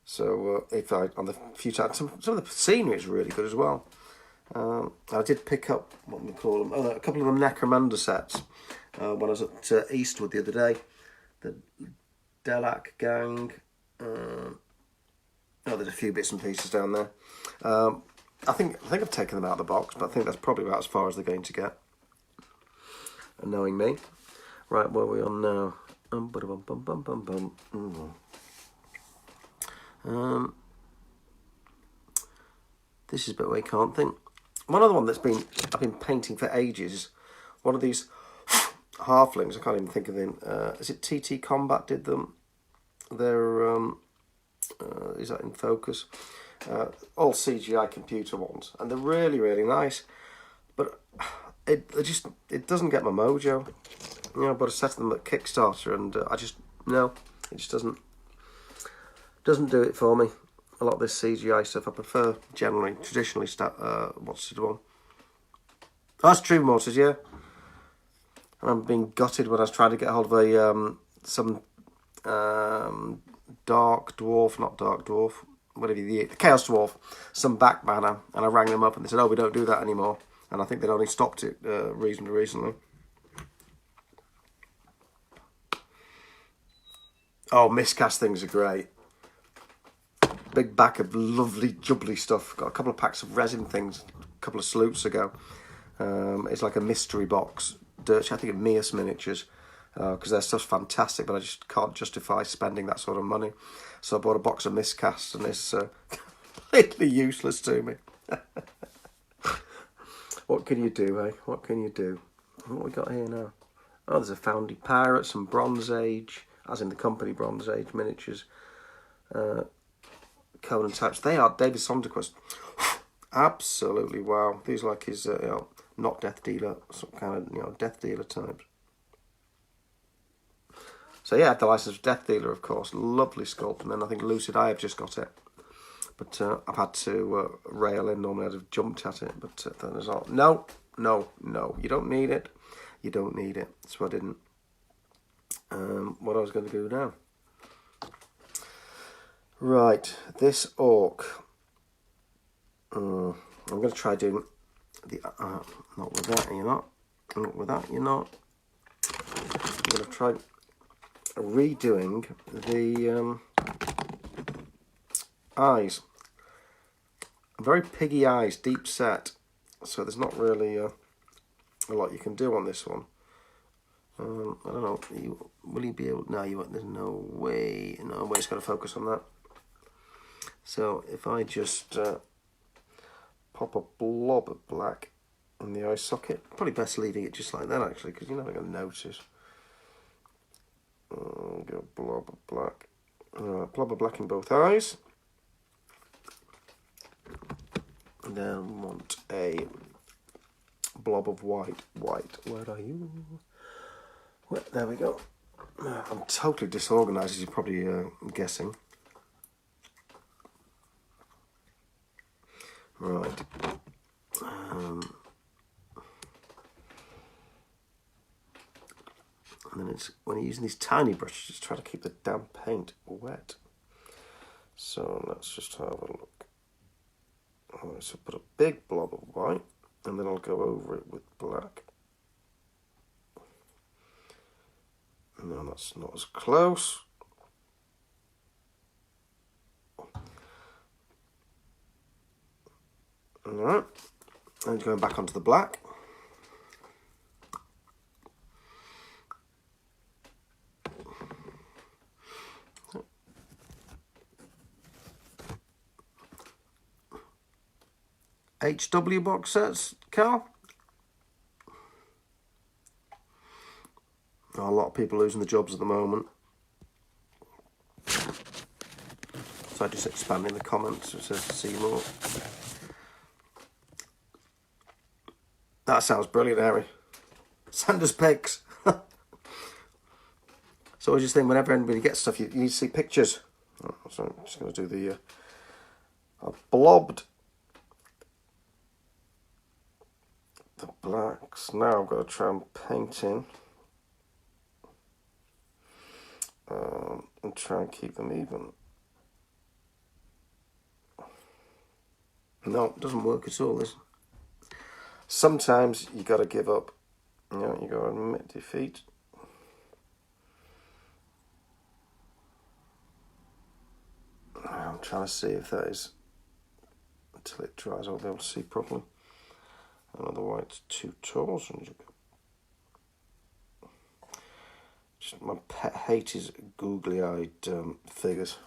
So if on the few times, some of the scenery is really good as well. I did pick up, what do we call them, a couple of the Necromunda sets when I was at Eastwood the other day. The Delac gang. There's a few bits and pieces down there. I think I've taken them out of the box, but I think that's probably about as far as they're going to get. And knowing me. Right, where are we on now? This is a bit where you can't think. One other one I've been painting for ages. One of these halflings. I can't even think of them. Is it TT Combat did them? They're is that in focus? All CGI computer ones, and they're really, really nice. But it doesn't get my mojo. I bought a set of them at Kickstarter, and it just doesn't do it for me. A lot of this CGI stuff I prefer traditionally what's the one? Oh, that's True Motors, yeah. I remember being gutted when I was trying to get hold of some Dark Dwarf, not Dark Dwarf, whatever the Chaos Dwarf, some back banner, and I rang them up and they said, "Oh, we don't do that anymore." And I think they'd only stopped it reasonably recently. Oh, miscast things are great. Big back of lovely jubbly stuff. Got a couple of packs of resin things a couple of sloots ago. It's like a mystery box. I think of Mias Miniatures, because their stuff's fantastic, but I just can't justify spending that sort of money. So I bought a box of miscasts, and it's completely useless to me. What can you do, eh? What can you do? What we got here now? Oh, there's a Founding Pirate, some Bronze Age, as in the company Bronze Age miniatures. Conan types. They are David Sonderquist. Absolutely wow. These are like his not Death Dealer, some kind of Death Dealer types. So yeah, I had the license of Death Dealer, of course. Lovely sculpt, and then I think Lucid Eye have just got it. But I've had to rail in. Normally I'd have jumped at it, but then there's all no. You don't need it. You don't need it. So I didn't. What I was going to do now. Right, this orc. I'm going to try doing the. Not with that, you're not. Not with that, you're not. I'm going to try redoing the eyes. Very piggy eyes, deep set. So there's not really a lot you can do on this one. I don't know. Will you be able? No, you won't. There's no way. No way it's going to focus on that. So if I just pop a blob of black in the eye socket, probably best leaving it just like that actually, because you're never going to notice. Get a blob of black. Blob of black in both eyes. And then want a blob of white. Where are you? Well, there we go. I'm totally disorganised, as you're probably guessing. Right. And then it's when you're using these tiny brushes, just try to keep the damp paint wet. So let's just have a look. Alright, so put a big blob of white, and then I'll go over it with black. No, that's not as close. Alright, and going back onto the black. HW box sets, Carl? Oh, a lot of people losing the jobs at the moment. So I just expanding the comments. It says see more. That sounds brilliant, Harry. Sanders pics. So I just think whenever anybody gets stuff, you need to see pictures. Oh, so I'm just going to do the I've blobbed the blacks. Now I've got to try and paint in and try and keep them even. No, it doesn't work at all. This. Sometimes you got to give up. You know, you got to admit defeat. I'm trying to see if that is until it dries. I'll be able to see properly. Another white's too tall. So just my pet hate is googly-eyed figures.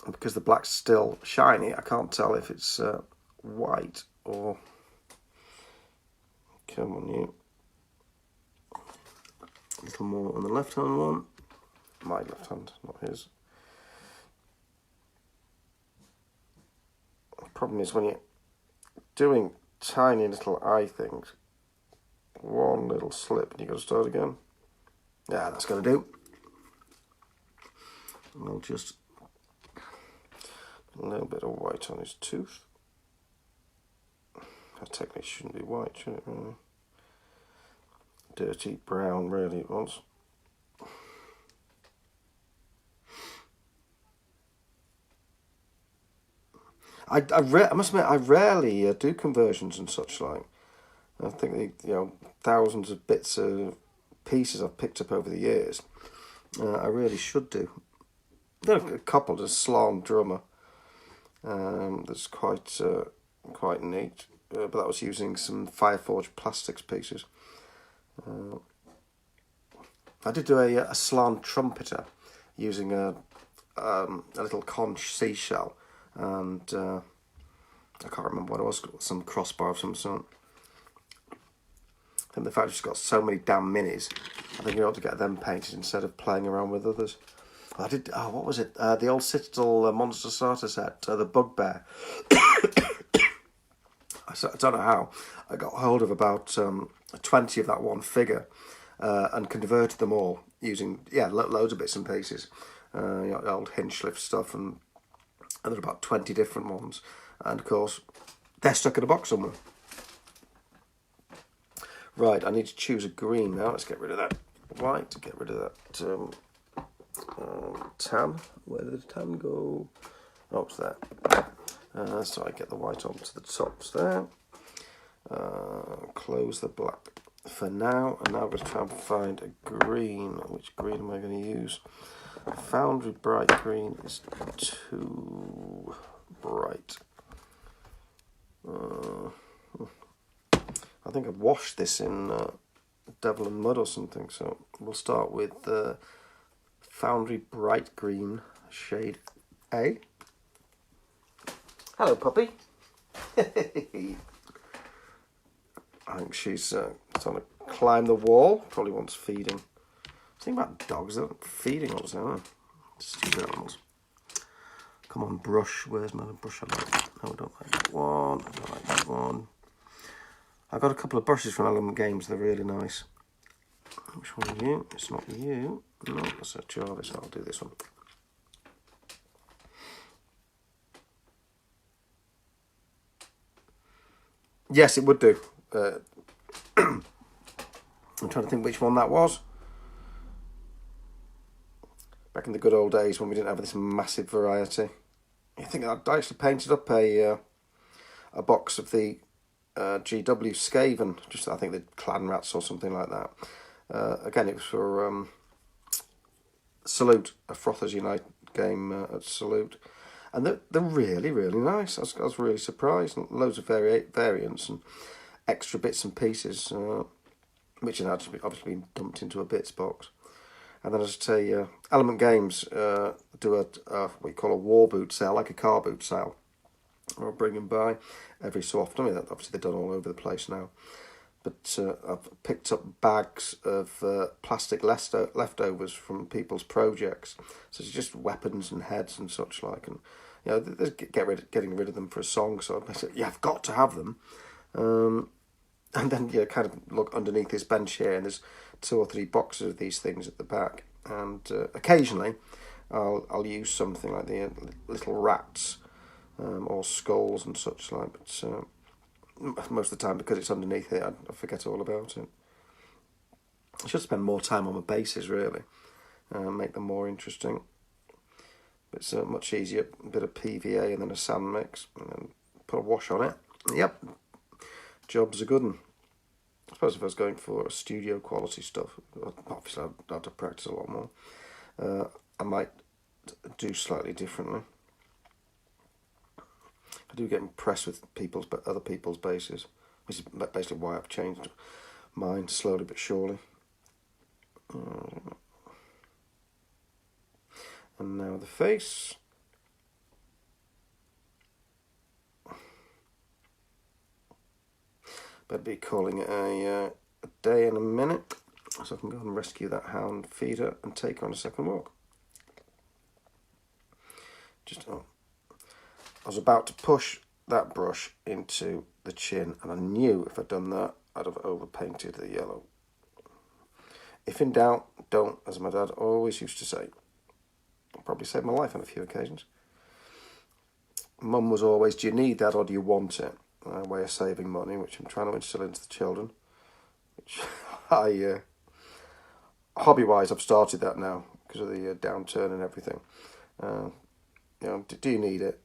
And because the black's still shiny, I can't tell if it's white or. Come on, you. A little more on the left-hand one. My left hand, not his. The problem is when you're doing tiny little eye things, one little slip and you've got to start again. Yeah, that's going to do. And I'll just a little bit of white on his tooth. That technically shouldn't be white, should it? Really? Dirty brown, really, it was. I must admit, I rarely do conversions and such like. I think thousands of bits of pieces I've picked up over the years. I really should do. There are a couple. There's Slan Drummer. That's quite neat. But that was using some Fireforge plastics pieces. I did do a Slan Trumpeter using a little conch seashell. And I can't remember what it was, some crossbar of some sort. I think the fact it's got so many damn minis, I think you ought to get them painted instead of playing around with others. I did, what was it? The old Citadel Monster Starter set, the Bugbear. I don't know how. I got hold of about 20 of that one figure and converted them all using, loads of bits and pieces. Old Hinchliff stuff and there are about 20 different ones. And of course, they're stuck in a box somewhere. Right, I need to choose a green now. Let's get rid of that white, get rid of that tan. Where did the tan go? Oh, it's there. So I get the white onto the tops there. Close the black for now. And now I'm going to try and find a green. Which green am I going to use? Foundry Bright Green is too bright. I think I've washed this in Devil and Mud or something, so we'll start with Foundry Bright Green shade A. Hello, puppy. I think she's trying to climb the wall. Probably wants feeding. Think about dogs, they're feeding all the time. Stupid animals. Come on, brush. Where's my brush? I like? No, I don't like that one. I don't like that one. I got a couple of brushes from Element Games. They're really nice. Which one are you? It's not you. No, that's a Jarvis. I'll do this one. Yes, it would do. I'm trying to think which one that was. Back in the good old days when we didn't have this massive variety. I think I actually painted up a box of the GW Skaven, just I think the Clan Rats or something like that. Again, it was for Salute, a Frothers Unite game at Salute. And they're really, really nice. I was really surprised. Loads of variants and extra bits and pieces, which had obviously been dumped into a bits box. And then, as I say, Element Games do what we call a war boot sale, like a car boot sale. I'll bring them by every so often. I mean, obviously they're done all over the place now. But I've picked up bags of plastic leftovers from people's projects. So it's just weapons and heads and such like. And, you know, they're getting rid of them for a song. So I said, yeah, I've got to have them. And then you kind of look underneath this bench here, and there's 2 or 3 boxes of these things at the back. And occasionally I'll use something like the little rats or skulls and such like. But most of the time, because it's underneath here, I forget all about it. I should spend more time on my bases, really. Make them more interesting. It's much easier. A bit of PVA and then a sand mix. And then put a wash on it. Yep. Job's a good one. I suppose if I was going for studio quality stuff, obviously I'd have to practice a lot more. I might do slightly differently. I do get impressed with other people's bases, which is basically why I've changed mine slowly but surely. And now the face. Better be calling it a day and a minute, so I can go and rescue that hound, feed her, and take her on a second walk. I was about to push that brush into the chin, and I knew if I'd done that, I'd have overpainted the yellow. If in doubt, don't, as my dad always used to say. Probably saved my life on a few occasions. Mum was always, do you need that or do you want it? A way of saving money, which I'm trying to instill into the children. Which hobby-wise, I've started that now because of the downturn and everything. You know, do you need it?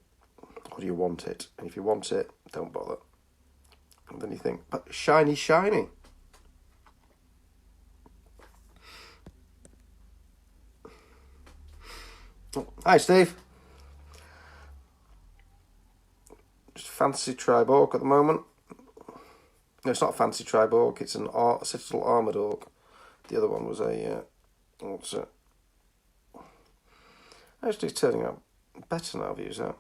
Or do you want it? And if you want it, don't bother. And then you think, but shiny, shiny. Oh, hi, Steve. Just fancy tribe orc at the moment. No, it's not a fancy tribe orc. It's a citadel armoured orc. The other one was a what's it? Actually, it's turning out better now. I've used that.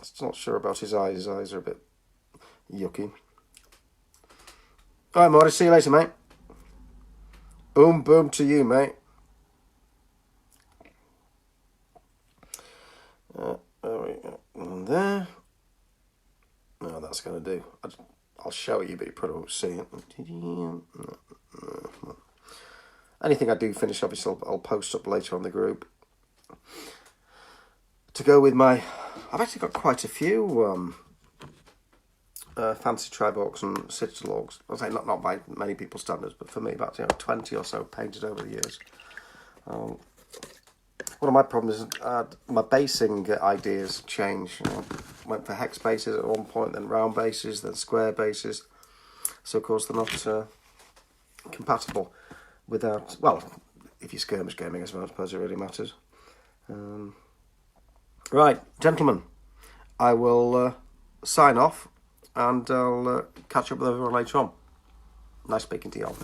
Still not sure about his eyes. His eyes are a bit yucky. All right, Morty. See you later, mate. Boom, boom to you, mate. And there. No, that's going to do. I'll show you, but you probably won't see it. Anything I do finish, obviously, I'll post up later on the group. To go with my... I've actually got quite a few fancy tribe orcs and citadel orcs. I'll say not by many people's standards, but for me, about 20 or so painted over the years. One of my problems is my basing ideas change. Went for hex bases at one point, then round bases, then square bases. So, of course, they're not compatible without... Well, if you're skirmish gaming, I suppose it really matters. Right, gentlemen, I will sign off and I'll catch up with everyone later on. Nice speaking to you all.